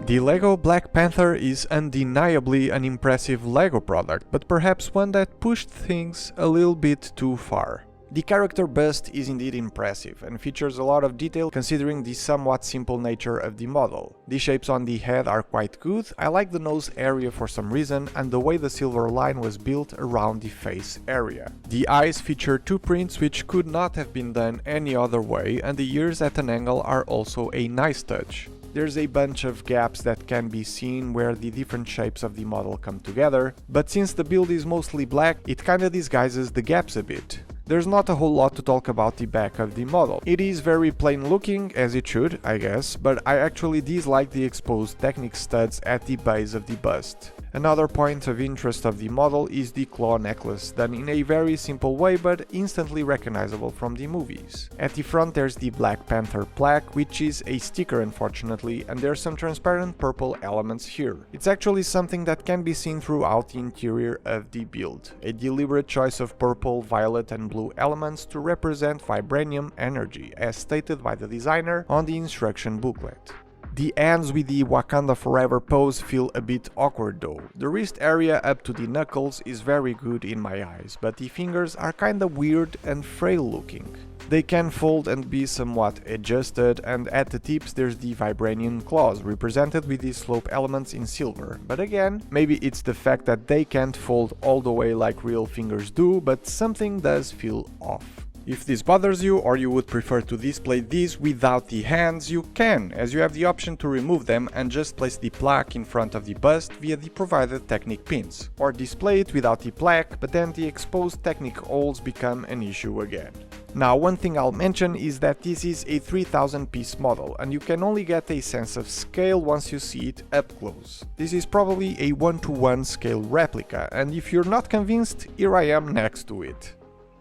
The LEGO Black Panther is undeniably an impressive LEGO product, but perhaps one that pushed things a little bit too far. The character bust is indeed impressive and features a lot of detail considering the somewhat simple nature of the model. The shapes on the head are quite good, I like the nose area for some reason and the way the silver line was built around the face area. The eyes feature two prints which could not have been done any other way, and the ears at an angle are also a nice touch. There's a bunch of gaps that can be seen where the different shapes of the model come together, but since the build is mostly black, it kinda disguises the gaps a bit. There's not a whole lot to talk about the back of the model. It is very plain looking, as it should, I guess, but I actually dislike the exposed Technic studs at the base of the bust. Another point of interest of the model is the claw necklace, done in a very simple way but instantly recognizable from the movies. At the front there's the Black Panther plaque, which is a sticker unfortunately, and there's some transparent purple elements here. It's actually something that can be seen throughout the interior of the build. A deliberate choice of purple, violet and blue elements to represent vibranium energy, as stated by the designer on the instruction booklet. The hands with the Wakanda Forever pose feel a bit awkward though. The wrist area up to the knuckles is very good in my eyes, but the fingers are kinda weird and frail looking. They can fold and be somewhat adjusted, and at the tips there's the vibranium claws, represented with the slope elements in silver. But again, maybe it's the fact that they can't fold all the way like real fingers do, but something does feel off. If this bothers you, or you would prefer to display these without the hands, you can, as you have the option to remove them and just place the plaque in front of the bust via the provided Technic pins. Or display it without the plaque, but then the exposed Technic holes become an issue again. Now, one thing I'll mention is that this is a 3000 piece model, and you can only get a sense of scale once you see it up close. This is probably a 1:1 scale replica, and if you're not convinced, here I am next to it.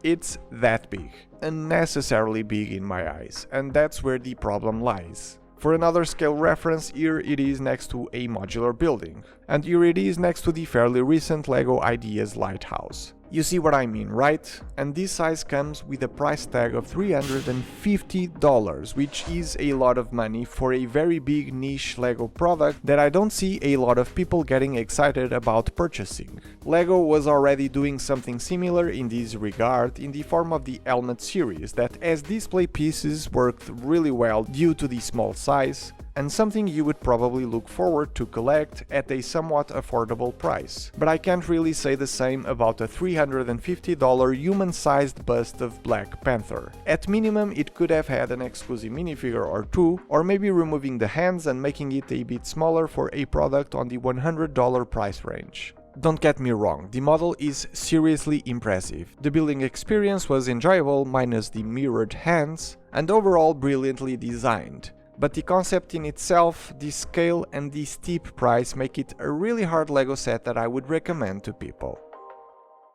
It's that big, unnecessarily big in my eyes, and that's where the problem lies. For another scale reference, here it is next to a modular building, and here it is next to the fairly recent LEGO Ideas Lighthouse. You see what I mean, right? And this size comes with a price tag of $350, which is a lot of money for a very big niche LEGO product that I don't see a lot of people getting excited about purchasing. LEGO was already doing something similar in this regard in the form of the Helmet series that as display pieces worked really well due to the small size, and something you would probably look forward to collect at a somewhat affordable price. But I can't really say the same about a $350 human-sized bust of Black Panther. At minimum, it could have had an exclusive minifigure or two, or maybe removing the hands and making it a bit smaller for a product on the $100 price range. Don't get me wrong, the model is seriously impressive. The building experience was enjoyable minus the mirrored hands, and overall brilliantly designed. But the concept in itself, the scale and the steep price make it a really hard LEGO set that I would recommend to people.